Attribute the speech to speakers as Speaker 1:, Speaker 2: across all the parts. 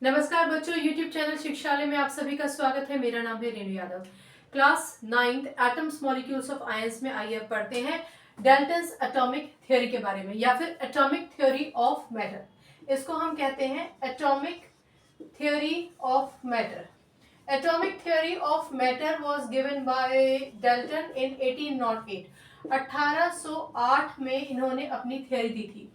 Speaker 1: नमस्कार बच्चों, YouTube channel शिक्षालय में आप सभी का स्वागत है। मेरा नाम है Renu Yadav. Class 9th atoms molecules of ions में आइए अब पढ़ते हैं डाल्टन्स एटॉमिक थ्योरी के बारे में, या फिर एटॉमिक थ्योरी ऑफ मैटर। इसको हम कहते हैं atomic theory of matter. Atomic theory of matter was given by Dalton in 1808। 1808 में इन्होंने अपनी थ्योरी दी थी।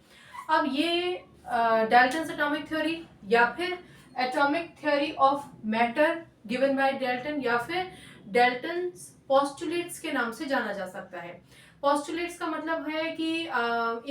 Speaker 1: अब ये डाल्टन्स एटॉमिक थ्योरी या फिर atomic theory of matter given by Dalton या फिर डाल्टन्स पोस्टुलेट्स के नाम से जाना जा सकता है। पोस्टुलेट्स का मतलब है कि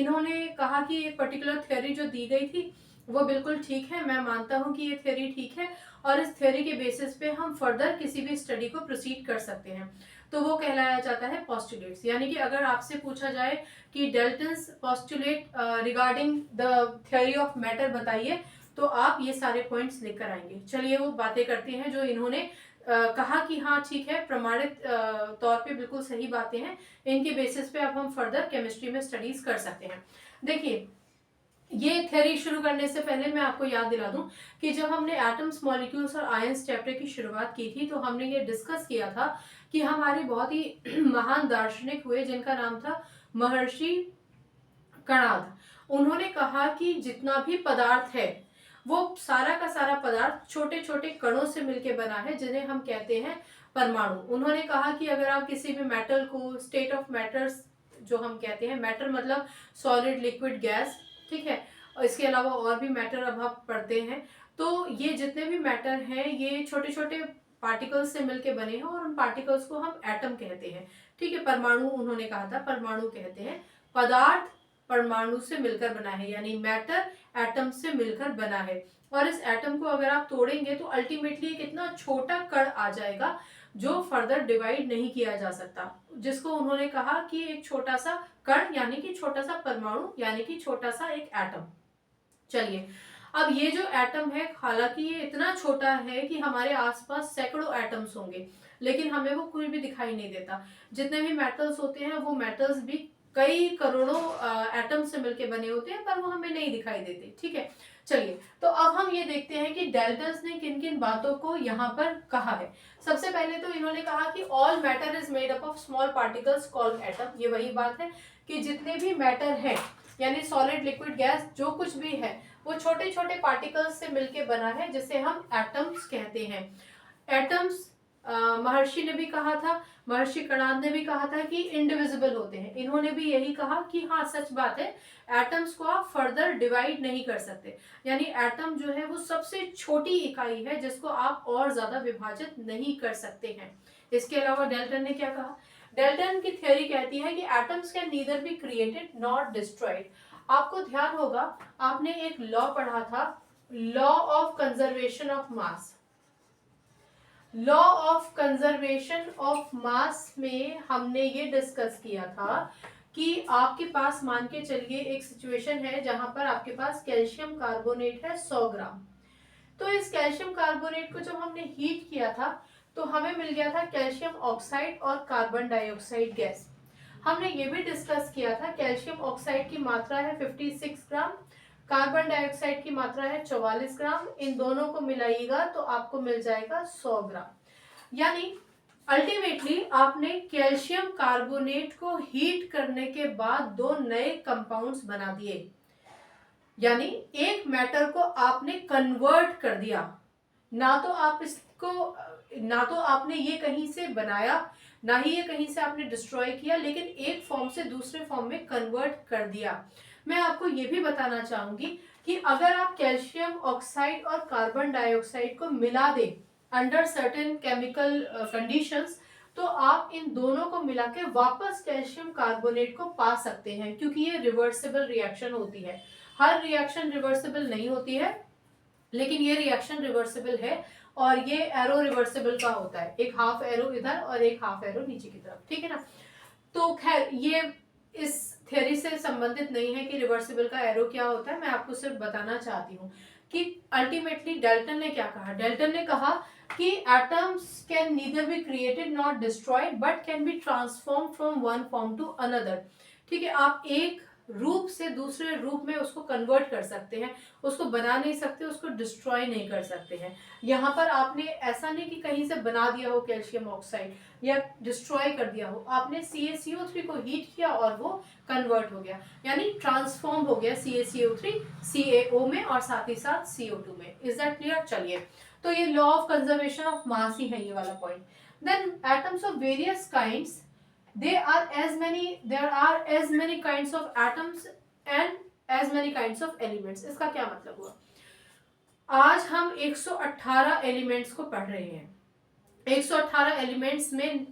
Speaker 1: इन्होंने कहा कि एक पर्टिकुलर थ्योरी जो दी गई थी वो बिल्कुल ठीक है, मैं मानता हूं कि ये थ्योरी ठीक है और इस थ्योरी के बेसिस पे हम फर्दर किसी भी स्टडी को प्रोसीड कर सकते हैं, तो वो कहलाया जाता है पोस्टुलेट्स। यानी कि अगर आपसे पूछा जाए कि Dalton's postulate regarding the theory of matter बताइए, तो आप ये सारे पॉइंट्स लेकर आएंगे। चलिए वो बातें करते हैं जो इन्होंने कहा कि हाँ ठीक है, प्रमाणित तौर पे बिल्कुल सही बातें हैं, इनके बेसिस पे अब हम फर्दर केमिस्ट्री में स्टडीज कर सकते हैं। देखिए, ये थ्योरी शुरू करने से पहले मैं आपको याद दिला दूं कि जब हमने एटम्स मॉलिक्यूल्स और आयंस चैप्टर की शुरुआत की थी तो हमने ये डिस्कस किया था कि हमारे बहुत ही महान दार्शनिक हुए जिनका नाम था महर्षि कणाद। उन्होंने कहा कि जितना भी पदार्थ है वो सारा का सारा पदार्थ छोटे छोटे कणों से मिलकर बना है, जिन्हें हम कहते हैं परमाणु। उन्होंने कहा कि अगर आप किसी भी मेटल को स्टेट ऑफ मैटर्स, जो हम कहते हैं मैटर मतलब सॉलिड लिक्विड गैस, ठीक है, और इसके अलावा और भी मैटर अब आप पढ़ते हैं, तो ये जितने भी मैटर हैं ये छोटे छोटे पार्टिकल्स से मिलके बने हैं और उन पार्टिकल्स को हम एटम कहते हैं। ठीक है, परमाणु उन्होंने कहा था, परमाणु कहते हैं। पदार्थ परमाणु से मिलकर बना है, यानी मैटर एटम से मिलकर बना है। और इस एटम को अगर आप तोड़ेंगे तो अल्टीमेटली एक इतना छोटा कण आ जाएगा जो फर्दर डिवाइड नहीं किया जा सकता, जिसको उन्होंने कहा कि एक छोटा सा कण यानी कि छोटा सा परमाणु यानी कि छोटा सा एक एटम। चलिए, अब ये जो एटम है, हालांकि ये इतना छोटा है कि हमारे आसपास सैकड़ों एटम्स होंगे, लेकिन हमें वो कोई भी दिखाई नहीं देता। जितने भी मेटल्स होते हैं वो मेटल्स भी कई करोड़ों एटम से मिलकर बने होते हैं, पर वो हमें नहीं दिखाई देते। ठीक है, चलिए, तो अब हम ये देखते हैं कि डाल्टन्स ने किन किन बातों को यहाँ पर कहा है। सबसे पहले तो इन्होंने कहा कि all matter is made up of small particles called atom. ये वही बात है कि जितने भी मैटर है यानी सॉलिड लिक्विड गैस जो कुछ भी है वो छोटे छोटे पार्टिकल्स से मिलके बना है, जिसे हम एटम्स कहते हैं। एटम्स महर्षि ने भी कहा था, महर्षि कणाद ने भी कहा था कि इंडिविजिबल होते हैं। इन्होंने भी यही कहा कि हाँ सच बात है, एटम्स को आप फर्दर डिवाइड नहीं कर सकते, यानी एटम जो है वो सबसे छोटी इकाई है जिसको आप और ज्यादा विभाजित नहीं कर सकते हैं। इसके अलावा डाल्टन ने क्या कहा? डाल्टन की थ्योरी कहती है कि atoms can neither be created not destroyed. आपको ध्यान होगा, आपने एक लॉ पढ़ा था, law of conservation of mass. Law of conservation of मास में हमने ये डिस्कस किया था कि आपके पास मान के चलिए एक सिचुएशन है जहां पर आपके पास कैल्शियम कार्बोनेट है 100 ग्राम। तो इस कैल्शियम कार्बोनेट को जब हमने हीट किया था तो हमें मिल गया था कैल्शियम ऑक्साइड और कार्बन डाइऑक्साइड गैस। हमने ये भी डिस्कस किया था कैल्शियम ऑक्साइड की मात्रा है 56 ग्राम, कार्बन डाइऑक्साइड की मात्रा है 44 ग्राम। इन दोनों को मिलाइएगा तो आपको मिल जाएगा 100 ग्राम। यानी अल्टीमेटली आपने कैल्शियम कार्बोनेट को हीट करने के बाद दो नए कंपाउंड्स बना दिए, यानी एक मैटर को आपने कन्वर्ट कर दिया। ना तो आप इसको, ना तो आपने ये कहीं से बनाया, ना ही ये कहीं से आपने डिस्ट्रॉय किया, लेकिन एक फॉर्म से दूसरे फॉर्म में कन्वर्ट कर दिया। मैं आपको ये भी बताना चाहूंगी कि अगर आप कैल्शियम ऑक्साइड और कार्बन डाइऑक्साइड को मिला दें अंडर सर्टेन केमिकल कंडीशंस, तो आप इन दोनों को मिला के वापस कैल्शियम कार्बोनेट को पा सकते हैं, क्योंकि ये रिवर्सिबल रिएक्शन होती है। हर रिएक्शन रिवर्सिबल नहीं होती है, लेकिन ये रिएक्शन रिवर्सिबल है, और ये एरो रिवर्सिबल का होता है, एक हाफ एरो इधर और एक हाफ एरो नीचे की तरफ। ठीक है ना? तो खैर ये इस थ्योरी से संबंधित नहीं है कि रिवर्सिबल का एरो क्या होता है, मैं आपको सिर्फ बताना चाहती हूँ कि अल्टीमेटली डाल्टन ने क्या कहा। डाल्टन ने कहा कि atoms can neither be created not destroyed but can be transform from one form to another. ठीक है, आप एक रूप से दूसरे रूप में उसको कन्वर्ट कर सकते हैं, उसको बना नहीं सकते, उसको डिस्ट्रॉय नहीं कर सकते हैं। यहाँ पर आपने ऐसा नहीं कि कहीं से बना दिया हो कैल्शियम ऑक्साइड या डिस्ट्रॉय कर दिया हो, आपने CaCO3 को हीट किया और वो कन्वर्ट हो गया, यानी ट्रांसफॉर्म हो गया CaCO3 CaO में और साथ ही साथ CO2 में। Is that clear? चलिए, तो ये law of conservation of mass ही है ये वाला point. Then atoms of various kinds, there are as many kinds of atoms and as many kinds of elements। इसका क्या मतलब हुआ? आज हम 118 एलिमेंट्स को पढ़ रहे हैं। 118 एलिमेंट्स में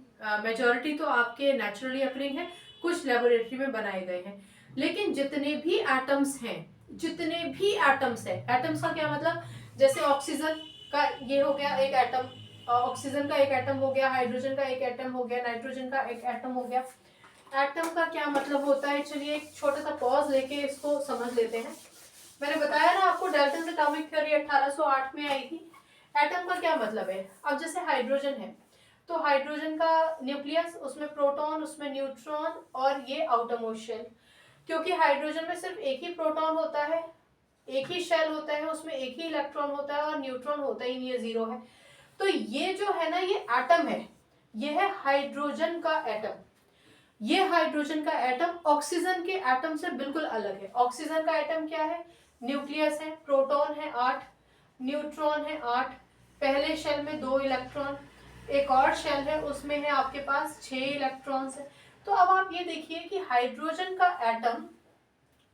Speaker 1: मेजॉरिटी तो आपके नेचुरली अकरिंग है, कुछ लेबोरेटरी में बनाए गए हैं, लेकिन जितने भी एटम्स हैं, जितने भी एटम्स है, एटम्स का क्या मतलब, जैसे ऑक्सीजन का ये हो गया एक एटम, ऑक्सीजन का एक एटम हो गया, हाइड्रोजन का एक एटम हो गया, नाइट्रोजन का एक एटम हो गया। एटम का क्या मतलब होता है? चलिए एक छोटा सा पॉज लेके इसको समझ लेते हैं। मैंने बताया ना आपको, डाल्टन एटॉमिक थ्योरी 1808 में आई थी। एटम का क्या मतलब है? अब जैसे हाइड्रोजन है, तो हाइड्रोजन का न्यूक्लियस, उसमें प्रोटॉन, उसमें न्यूट्रॉन और ये आउटरमोस्ट शेल। क्योंकि हाइड्रोजन में सिर्फ एक ही प्रोटॉन होता है, एक ही शेल होता है, उसमें एक ही इलेक्ट्रॉन होता है और न्यूट्रॉन होता ही नहीं है, जीरो है। तो ये जो है ना, ये एटम है, ये है हाइड्रोजन का एटम। ये हाइड्रोजन का एटम ऑक्सीजन के एटम से बिल्कुल अलग है। ऑक्सीजन का एटम क्या है? न्यूक्लियस है, प्रोटॉन है 8, न्यूट्रॉन है 8, पहले शेल में 2 इलेक्ट्रॉन, एक और शेल है उसमें है आपके पास 6 इलेक्ट्रॉन्स है। तो अब आप ये देखिए कि हाइड्रोजन का एटम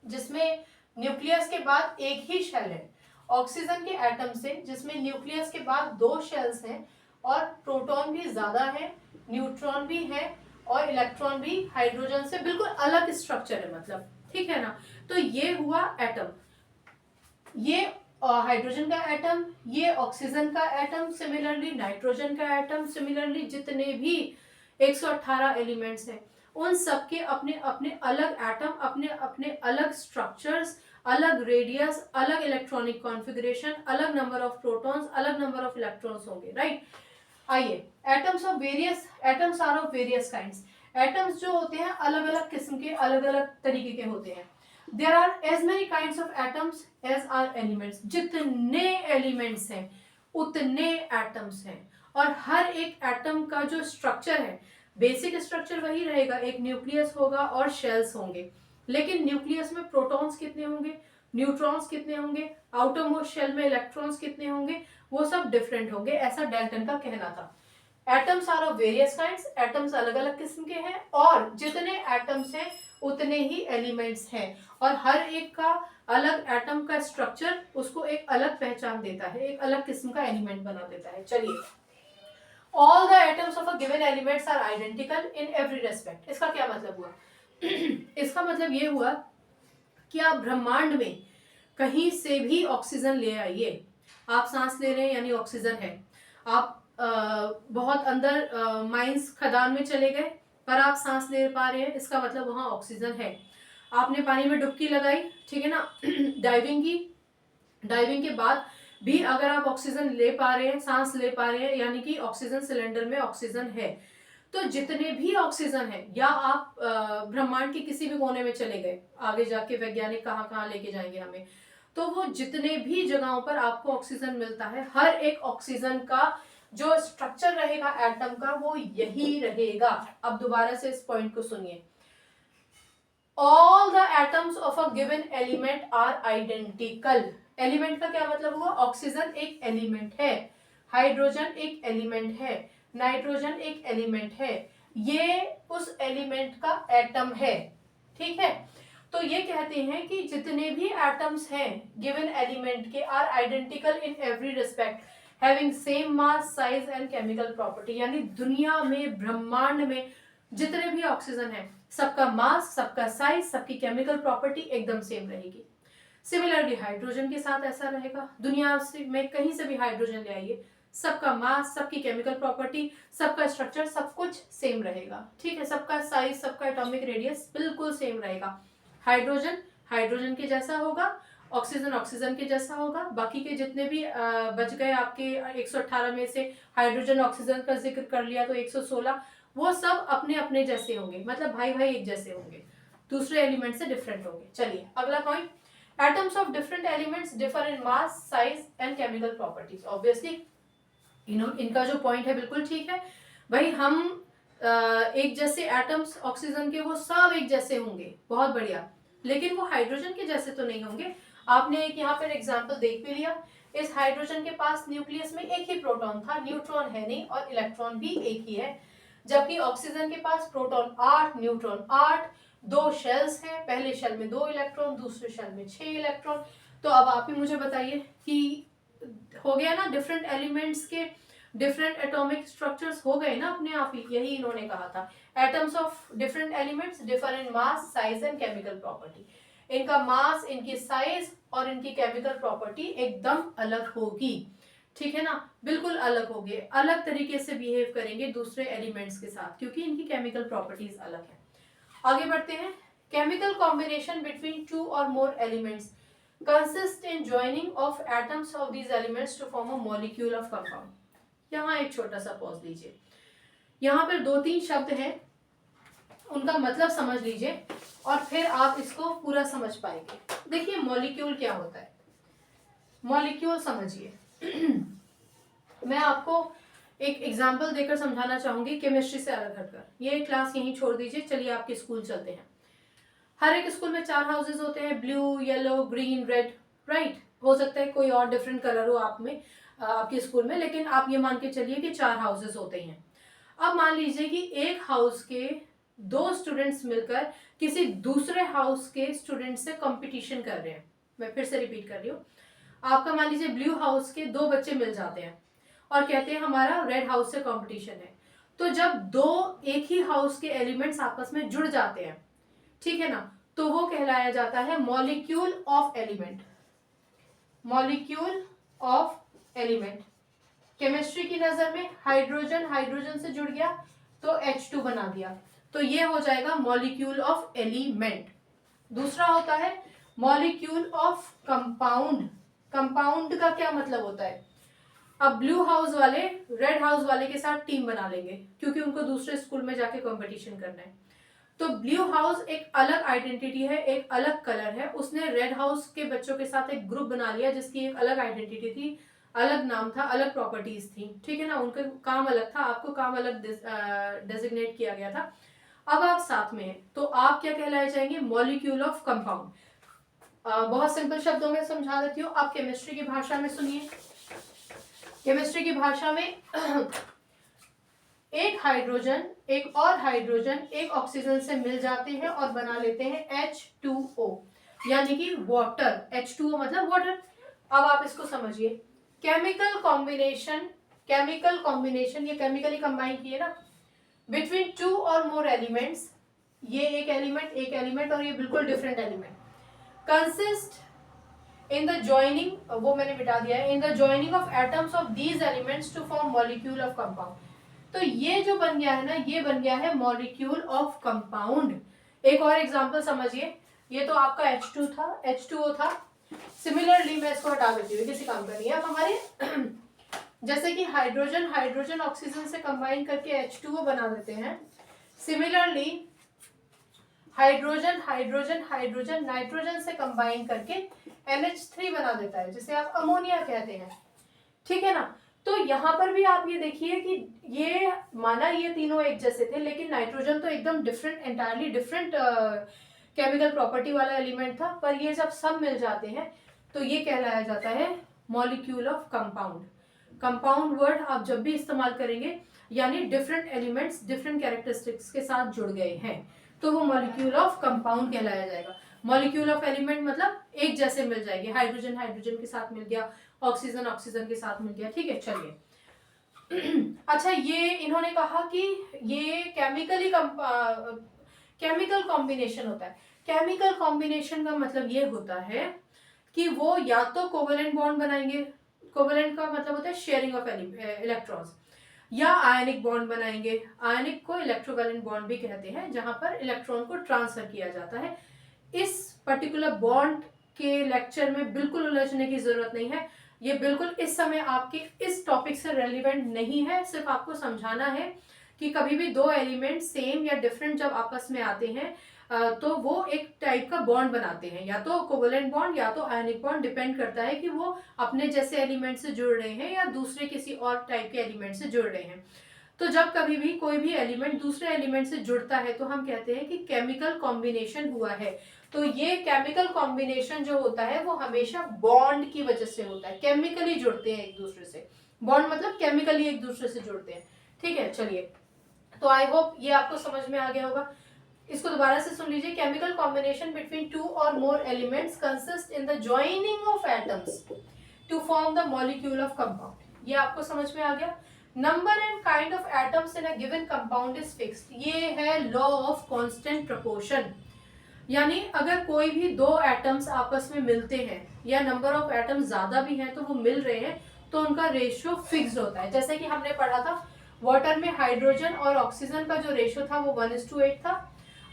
Speaker 1: जिसमें न्यूक्लियस के बाद एक ही शेल है, ऑक्सीजन के एटम से जिसमें न्यूक्लियस के बाद 2 शेल्स हैं और प्रोटॉन भी ज्यादा है, न्यूट्रॉन भी है और इलेक्ट्रॉन भी हाइड्रोजन से बिल्कुल अलग स्ट्रक्चर है, मतलब ठीक है ना। तो ये हुआ एटम, ये हाइड्रोजन का एटम, ये ऑक्सीजन का एटम, सिमिलरली नाइट्रोजन का एटम, सिमिलरली जितने भी 118 एलिमेंट्स हैं उन सबके अपने अपने अलग एटम, अपने अपने अलग स्ट्रक्चर्स, अलग रेडियस, अलग इलेक्ट्रॉनिक कॉन्फ़िगरेशन, अलग नंबर ऑफ प्रोटॉन्स, अलग नंबर ऑफ इलेक्ट्रॉन्स होंगे, राइट। आइए, atoms are of various kinds. Atoms जो होते हैं अलग अलग किस्म के, अलग अलग तरीके के होते हैं। There are as many kinds of atoms as are elements. जितने एलिमेंट्स हैं उतने एटम्स हैं, और हर एक एटम का जो स्ट्रक्चर है, बेसिक स्ट्रक्चर वही रहेगा, एक न्यूक्लियस होगा और शेल्स होंगे। लेकिन न्यूक्लियस में प्रोटॉन्स कितने होंगे, न्यूट्रॉन्स कितने होंगे, आउटर मोस्ट शेल में इलेक्ट्रॉन्स कितने होंगे, वो सब डिफरेंट होंगे, ऐसा डाल्टन का कहना था। Atoms are of various kinds, atoms अलग अलग किस्म के हैं, और जितने एटम्स हैं उतने ही एलिमेंट्स हैं, और हर एक का अलग एटम का स्ट्रक्चर उसको एक अलग पहचान देता है, एक अलग किस्म का एलिमेंट बना देता है। चलिए, all the atoms of a given elements are identical in every respect. इसका क्या मतलब हुआ? इसका मतलब ये हुआ कि आप ब्रह्मांड में कहीं से भी ऑक्सीजन ले आइए, आप सांस ले रहे हैं यानी ऑक्सीजन है। आप बहुत अंदर माइंस खदान में चले गए पर आप सांस ले पा रहे हैं, इसका मतलब वहां ऑक्सीजन है। आपने पानी में डुबकी लगाई, ठीक है ना, डाइविंग की, डाइविंग के बाद भी अगर आप ऑक्सीजन ले पा रहे हैं, सांस ले पा रहे हैं, यानी कि ऑक्सीजन सिलेंडर में ऑक्सीजन है। तो जितने भी ऑक्सीजन है, या आप ब्रह्मांड के किसी भी कोने में चले गए, आगे जाके वैज्ञानिक कहाँ कहाँ लेके जाएंगे हमें, तो वो जितने भी जगहों पर आपको ऑक्सीजन मिलता है, हर एक ऑक्सीजन का जो स्ट्रक्चर रहेगा एटम का वो यही रहेगा। अब दोबारा से इस पॉइंट को सुनिए, all the atoms of a given element are identical. Element का क्या मतलब हुआ? ऑक्सीजन एक एलिमेंट है, हाइड्रोजन एक एलिमेंट है, नाइट्रोजन एक एलिमेंट है, ये उस एलिमेंट का एटम है, ठीक है। तो ये कहते हैं कि जितने भी एटम्स हैं गिवन एलिमेंट के are identical in every respect, having same mass, size and chemical property. यानी दुनिया में, ब्रह्मांड में जितने भी ऑक्सीजन है, सबका मास, सबका साइज, सबकी केमिकल प्रॉपर्टी एकदम सेम रहेगी। सिमिलरली हाइड्रोजन के साथ ऐसा रहेगा। दुनिया में कहीं से भी हाइड्रोजन ले आइए, सबका मास, सबकी केमिकल प्रॉपर्टी, सबका स्ट्रक्चर, सब कुछ सेम रहेगा, ठीक है। सबका साइज, सबका एटॉमिक रेडियस बिल्कुल सेम रहेगा। हाइड्रोजन हाइड्रोजन के जैसा होगा, ऑक्सीजन ऑक्सीजन के जैसा होगा। बाकी के जितने भी बच गए आपके 118 में से, हाइड्रोजन ऑक्सीजन का जिक्र कर लिया तो 116, वो सब अपने अपने जैसे होंगे, मतलब भाई भाई एक जैसे होंगे। दूसरे एलिमेंट से डिफरेंट होंगे। चलिए अगला point, atoms of different elements differ in mass, size and chemical properties. Obviously इनका जो पॉइंट है बिल्कुल ठीक है भाई, हम एक जैसे एटम्स ऑक्सीजन के वो सब एक जैसे होंगे, बहुत बढ़िया, लेकिन वो हाइड्रोजन के जैसे तो नहीं होंगे। आपने एक यहाँ पर एग्जांपल देख भी लिया, इस हाइड्रोजन के पास न्यूक्लियस में एक ही प्रोटॉन था, न्यूट्रॉन है नहीं, और इलेक्ट्रॉन भी एक ही है, जबकि ऑक्सीजन के पास प्रोटॉन 8, न्यूट्रॉन 8, 2 शेल्स हैं, पहले शेल में 2 इलेक्ट्रॉन, दूसरे शेल में 6 इलेक्ट्रॉन। तो अब आप ही मुझे बताइए कि हो गया ना, डिफरेंट एलिमेंट्स के डिफरेंट एटॉमिक स्ट्रक्चर्स हो गए ना अपने आप ही, यही इन्होंने कहा था। Atoms of different elements differ in mass, size and chemical property. इनका मास, इनकी साइज और इनकी केमिकल प्रॉपर्टी एकदम अलग होगी, ठीक है ना, बिल्कुल अलग होगी, अलग तरीके से बिहेव करेंगे दूसरे एलिमेंट्स के साथ, क्योंकि इनकी केमिकल प्रॉपर्टीज अलग है। आगे बढ़ते हैं, chemical combination between 2 or more elements consist in joining of atoms of these elements to form a molecule of compound. यहाँ एक छोटा सा पॉज लीजिए, यहाँ पर 2-3 शब्द हैं, उनका मतलब समझ लीजिए और फिर आप इसको पूरा समझ पाएंगे। देखिए मॉलिक्यूल क्या होता है, मॉलिक्यूल समझिए। मैं आपको एक एग्जाम्पल देकर समझाना चाहूंगी केमिस्ट्री से अलग हटकर। ये क्लास यहीं छोड़ दीजिए, चलिए आपके स्कूल चलते हैं। हर एक स्कूल में 4 हाउसेज होते हैं, blue, yellow, green, red, right. हो सकता है कोई और डिफरेंट कलर हो आप में, आपके स्कूल में, लेकिन आप ये मान के चलिए कि 4 हाउसेज होते हैं। अब मान लीजिए कि एक हाउस के 2 स्टूडेंट्स मिलकर किसी दूसरे हाउस के स्टूडेंट से कंपटीशन कर रहे हैं। मैं फिर से रिपीट कर रही हूँ, आपका मान लीजिए ब्लू हाउस के 2 बच्चे मिल जाते हैं और कहते हैं हमारा रेड हाउस से कंपटीशन है। तो जब 2 एक ही हाउस के एलिमेंट्स आपस में जुड़ जाते हैं, ठीक है ना, तो वो कहलाया जाता है molecule of element. Molecule of element. Chemistry की नजर में हाइड्रोजन हाइड्रोजन से जुड़ गया तो H2 बना दिया, तो ये हो जाएगा मॉलिक्यूल ऑफ एलिमेंट। दूसरा होता है मॉलिक्यूल ऑफ कंपाउंड। कंपाउंड का क्या मतलब होता है, अब ब्लू हाउस वाले रेड हाउस वाले के साथ टीम बना लेंगे क्योंकि उनको दूसरे स्कूल में जाके कंपटीशन करना है। तो ब्लू हाउस एक अलग आइडेंटिटी है, एक अलग कलर है, उसने रेड हाउस के बच्चों के साथ एक ग्रुप बना लिया जिसकी एक अलग आइडेंटिटी थी, अलग नाम था, अलग प्रॉपर्टीज थी, ठीक है ना, उनका काम अलग था, आपको काम अलग डेजिग्नेट किया गया था। अब आप साथ में हैं तो आप क्या कहलाए जाएंगे, मॉलिक्यूल ऑफ कंपाउंड। बहुत सिंपल शब्दों में समझा देती हूँ, आप केमिस्ट्री की भाषा में सुनिए। केमिस्ट्री की भाषा में एक हाइड्रोजन एक और हाइड्रोजन एक ऑक्सीजन से मिल जाते हैं और बना लेते हैं H2O, यानी कि वाटर। H2O मतलब वाटर। अब आप इसको समझिए, केमिकल कॉम्बिनेशन, केमिकल कॉम्बिनेशन, ये केमिकली कंबाइन किए ना बिटवीन 2 और मोर एलिमेंट्स, ये एक एलिमेंट और ये बिल्कुल different element, consist in the joining, वो मैंने बिटा दिया है, in the joining of atoms of these elements to form molecule of compound. तो ये जो बन गया है ना, ये बन गया है मॉलिक्यूल ऑफ कंपाउंड। एक और एग्जांपल समझिए, ये तो आपका H2O था। सिमिलरली मैं इसको हटा देती हूँ, किसी काम का नहीं है। अब हमारे जैसे कि हाइड्रोजन ऑक्सीजन से कंबाइन करके H2O बना देते हैं, सिमिलरली हाइड्रोजन नाइट्रोजन से कंबाइन करके NH3 बना देता है, जिसे आप अमोनिया कहते हैं, ठीक है ना। तो यहाँ पर भी आप ये देखिए कि ये माना ये तीनों एक जैसे थे, लेकिन नाइट्रोजन तो एकदम different, entirely different chemical property वाला एलिमेंट था, पर ये जब सब मिल जाते हैं तो ये कहलाया जाता है molecule of compound. Compound word आप जब भी इस्तेमाल करेंगे यानी डिफरेंट एलिमेंट्स डिफरेंट कैरेक्टरिस्टिक्स के साथ जुड़ गए हैं तो वो मॉलिक्यूल ऑफ कंपाउंड कहलाया जाएगा। मॉलिक्यूल ऑफ एलिमेंट मतलब एक जैसे मिल जाएंगे, हाइड्रोजन हाइड्रोजन के साथ मिल गया, ऑक्सीजन ऑक्सीजन के साथ मिल गया, ठीक है। चलिए अच्छा, ये इन्होंने कहा कि ये केमिकल कॉम्बिनेशन होता है। केमिकल कॉम्बिनेशन का मतलब ये होता है कि वो या तो कोवेलेंट बॉन्ड बनाएंगे, कोवेलेंट का मतलब होता है शेयरिंग ऑफ इलेक्ट्रॉन्स, या आयनिक बॉन्ड बनाएंगे। आयनिक को इलेक्ट्रोवैलेंट बॉन्ड भी कहते हैं, जहां पर इलेक्ट्रॉन को ट्रांसफर किया जाता है। इस पर्टिकुलर बॉन्ड के लेक्चर में बिल्कुल उलझने की जरूरत नहीं है, ये बिल्कुल इस समय आपके इस टॉपिक से रेलिवेंट नहीं है। सिर्फ आपको समझाना है कि कभी भी 2 एलिमेंट सेम या डिफरेंट जब आपस में आते हैं, तो वो एक टाइप का बॉन्ड बनाते हैं, या तो कोवेलेंट बॉन्ड या तो आयनिक बॉन्ड, डिपेंड करता है कि वो अपने जैसे एलिमेंट से जुड़ रहे हैं या दूसरे किसी और टाइप के एलिमेंट से जुड़ रहे हैं। तो जब कभी भी कोई भी एलिमेंट दूसरे एलिमेंट से जुड़ता है तो हम कहते हैं कि केमिकल कॉम्बिनेशन हुआ है। तो ये केमिकल कॉम्बिनेशन जो होता है वो हमेशा बॉन्ड की वजह से होता है, केमिकली जुड़ते हैं एक दूसरे से। बॉन्ड मतलब केमिकली एक दूसरे से जुड़ते हैं। ठीक है, चलिए, तो आई होप ये आपको समझ में आ गया होगा। इसको दोबारा से सुन लीजिए। Chemical combination between two or more elements consist in the joining of atoms to form the molecule of compound. ये आपको समझ में आ गया। Number and kind of atoms in a given compound is fixed. ये है लॉ ऑफ कांस्टेंट प्रोपोर्शन। यानी अगर कोई भी दो एटम्स आपस में मिलते हैं या नंबर ऑफ एटम्स ज्यादा भी हैं तो वो मिल रहे हैं, तो उनका रेशियो फिक्स्ड होता है। जैसे कि हमने पढ़ा था वाटर में हाइड्रोजन और ऑक्सीजन का जो रेशियो था वो 1:8 था।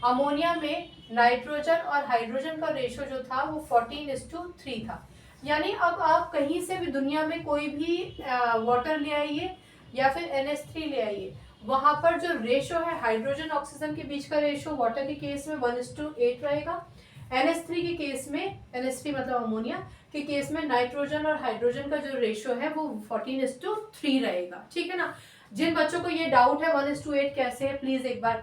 Speaker 1: अमोनिया में नाइट्रोजन और हाइड्रोजन का रेशियो जो था वो 14:3 था। यानी अब आप कहीं से भी दुनिया में कोई भी वाटर ले आइए या फिर NH3 ले आइए, वहां पर जो रेशियो है हाइड्रोजन ऑक्सीजन के बीच का रेशियो वाटर के केस में 1:8 रहेगा। NH3 के केस में, NH3 मतलब अमोनिया के केस में नाइट्रोजन और हाइड्रोजन का जो रेशियो है वो 14:3 रहेगा। ठीक है ना। जिन बच्चों को ये डाउट है 1:8 कैसे है, प्लीज एक बार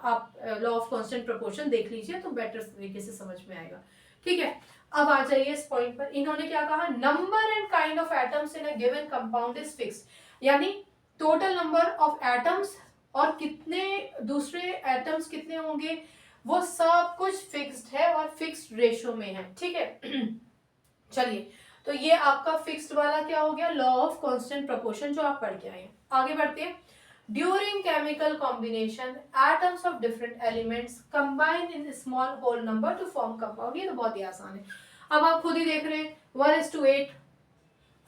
Speaker 1: आप लॉ ऑफ कांस्टेंट प्रोपोर्शन देख लीजिए तो बेटर तरीके से समझ में आएगा। ठीक है, अब आ जाइए इस पॉइंट पर। इन्होंने क्या कहा, number and kind of atoms in a given compound is fixed. यानी टोटल नंबर ऑफ एटम्स और कितने दूसरे एटम्स कितने होंगे वो सब कुछ फिक्स्ड है और फिक्स्ड रेशियो में है। ठीक है चलिए, तो ये आपका फिक्स्ड वाला क्या हो गया, लॉ ऑफ कांस्टेंट प्रोपोर्शन जो आप पढ़ के आए हैं। आगे बढ़ते हैं। During chemical combination atoms of different elements combine in small whole number to form compound. ये तो बहुत ही आसान है। अब आप खुद ही देख रहे हैं 1:8,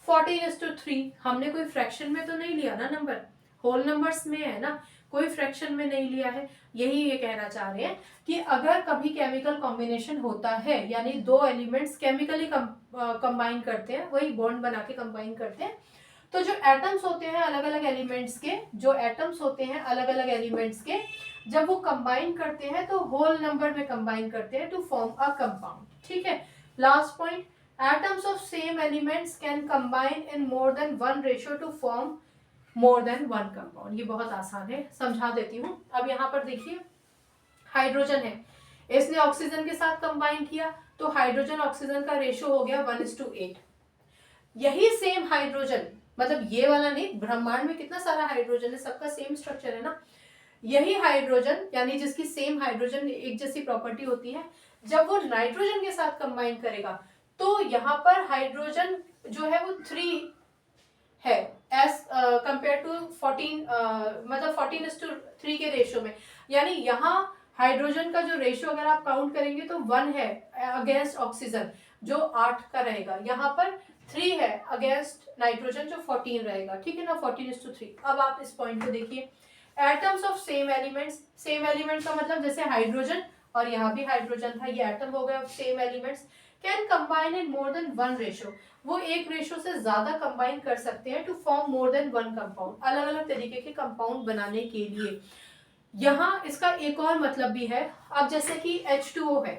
Speaker 1: 14:3। हमने कोई फ्रैक्शन में तो नहीं लिया ना नंबर, होल नंबर्स में है ना, कोई फ्रैक्शन में नहीं लिया है। यही ये कहना चाह रहे हैं कि अगर कभी केमिकल कॉम्बिनेशन होता है, यानी दो एलिमेंट्स केमिकली कंबाइन करते हैं, वही बॉन्ड बना के कंबाइन करते हैं, तो जो एटम्स होते हैं अलग अलग एलिमेंट्स के, जो एटम्स होते हैं अलग अलग एलिमेंट्स के, जब वो कंबाइन करते हैं तो होल नंबर में कंबाइन करते हैं टू फॉर्म अ कंपाउंड। ठीक है, last point, atoms of same elements can combine in more than one ratio two form more than one compound. ये बहुत आसान है, समझा देती हूँ। अब यहाँ पर देखिए, हाइड्रोजन है, इसने ऑक्सीजन के साथ कंबाइन किया तो हाइड्रोजन ऑक्सीजन का रेशियो हो गया 1:8। यही सेम हाइड्रोजन, मतलब ये वाला नहीं, ब्रह्मांड में कितना सारा हाइड्रोजन है, सबका सेम स्ट्रक्चर है ना। यही हाइड्रोजन यानी जिसकी सेम हाइड्रोजन एक जैसी प्रॉपर्टी होती है, जब वो नाइट्रोजन के साथ कंबाइन करेगा तो यहाँ पर हाइड्रोजन जो है वो 3 है एज कंपेयर टू 14, मतलब 14:3 के रेशियो में। यानी यहाँ हाइड्रोजन का जो रेशियो अगर आप काउंट करेंगे तो 1 है अगेंस्ट ऑक्सीजन जो 8 का रहेगा, यहाँ पर 3 है अगेंस्ट नाइट्रोजन जो 14 रहेगा। ठीक है ना, 14:3। अब आप इस पॉइंट को देखिए, atoms of same elements, same element का मतलब जैसे हाइड्रोजन और यहाँ भी हाइड्रोजन था, ये एटम हो गया same elements, can combine in more than one ratio. वो एक रेशियो से ज्यादा कंबाइन कर सकते हैं to form more than one compound, अलग अलग तरीके के कंपाउंड बनाने के लिए। यहाँ इसका एक और मतलब भी है। अब जैसे कि H2O है,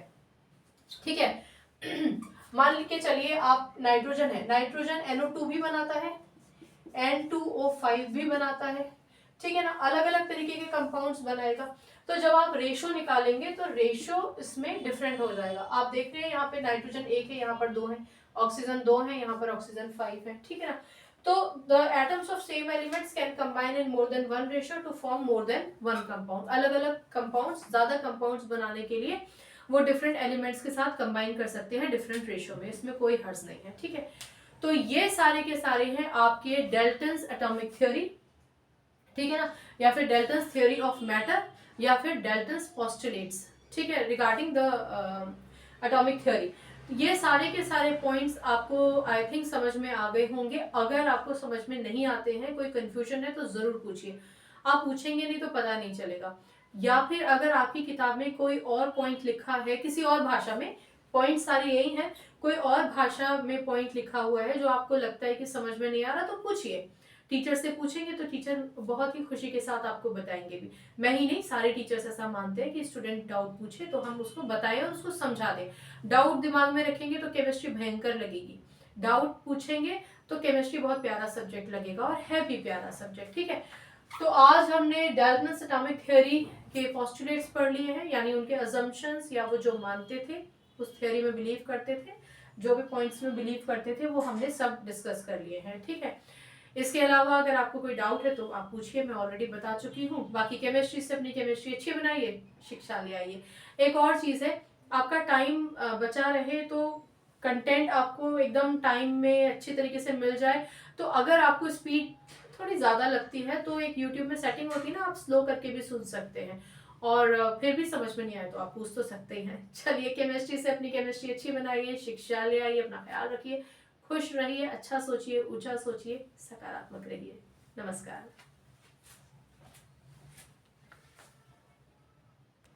Speaker 1: ठीक है मान के चलिए आप, नाइट्रोजन है, नाइट्रोजन NO2 भी बनाता है, N2O5 भी बनाता है। ठीक है ना, अलग अलग तरीके के कंपाउंड्स बनाएगा। तो जब आप रेशो निकालेंगे तो रेशो इसमें डिफरेंट हो जाएगा। आप देख रहे हैं यहाँ पे नाइट्रोजन 1 है, यहाँ पर 2 है, ऑक्सीजन 2 है, यहाँ पर ऑक्सीजन 5 है। ठीक है ना, तो the atoms of same elements can combine in more than one ratio two form more than one compound. अलग अलग कंपाउंड्स, ज्यादा कंपाउंड्स बनाने के लिए वो डिफरेंट एलिमेंट्स के साथ कंबाइन कर सकते हैं डिफरेंट रेशियो में, इसमें कोई हर्ज नहीं है। ठीक है, तो ये सारे के सारे हैं आपके डेल्टन्स एटॉमिक थ्योरी, ठीक है ना, या फिर डेल्टन्स थ्योरी ऑफ मैटर, या फिर डेल्टन्स पोस्टुलेट्स, ठीक है, रिगार्डिंग द एटॉमिक थ्योरी। ये सारे के सारे पॉइंट्स आपको आई थिंक समझ में आ गए होंगे। अगर आपको समझ में नहीं आते हैं, कोई कंफ्यूजन है तो जरूर पूछिए, आप पूछेंगे नहीं तो पता नहीं चलेगा। या फिर अगर आपकी किताब में कोई और पॉइंट लिखा है किसी और भाषा में, पॉइंट सारे यही हैं, कोई और भाषा में पॉइंट लिखा हुआ है जो आपको लगता है कि समझ में नहीं आ रहा तो पूछिए। टीचर से पूछेंगे तो टीचर बहुत ही खुशी के साथ आपको बताएंगे भी। मैं ही नहीं, सारे टीचर्स ऐसा मानते हैं कि स्टूडेंट डाउट पूछे तो हम उसको बताएं और उसको समझा दें। डाउट दिमाग में रखेंगे तो केमिस्ट्री भयंकर लगेगी, डाउट पूछेंगे तो केमिस्ट्री बहुत प्यारा सब्जेक्ट लगेगा और है भी प्यारा सब्जेक्ट। ठीक है, तो आज हमने डाल्टन्स एटॉमिक थ्योरी के पोस्टुलेट्स पढ़ लिए हैं, यानी उनके अजम्पशंस या वो जो मानते थे, उस थ्योरी में बिलीव करते थे, जो भी पॉइंट्स में बिलीव करते थे वो हमने सब डिस्कस कर लिए हैं। ठीक है, इसके अलावा अगर आपको कोई डाउट है तो आप पूछिए, मैं ऑलरेडी बता चुकी हूँ। बाकी केमिस्ट्री से अपनी केमिस्ट्री अच्छी बनाइए, शिक्षा ले आइए। एक और चीज़ है, आपका टाइम बचा रहे तो कंटेंट आपको एकदम टाइम में अच्छी तरीके से मिल जाए। तो अगर आपको स्पीड थोड़ी ज़्यादा लगती है तो एक यूट्यूब में सेटिंग होती है ना, आप स्लो करके भी सुन सकते हैं, और फिर भी समझ में नहीं आए तो आप पूछ तो सकते ही हैं। चलिए, केमिस्ट्री से अपनी केमिस्ट्री अच्छी बनाइए, शिक्षा ले आइए, अपना ख्याल रखिए, खुश रहिए, अच्छा सोचिए, ऊंचा सोचिए, सकारात्मक रहिए। नमस्कार।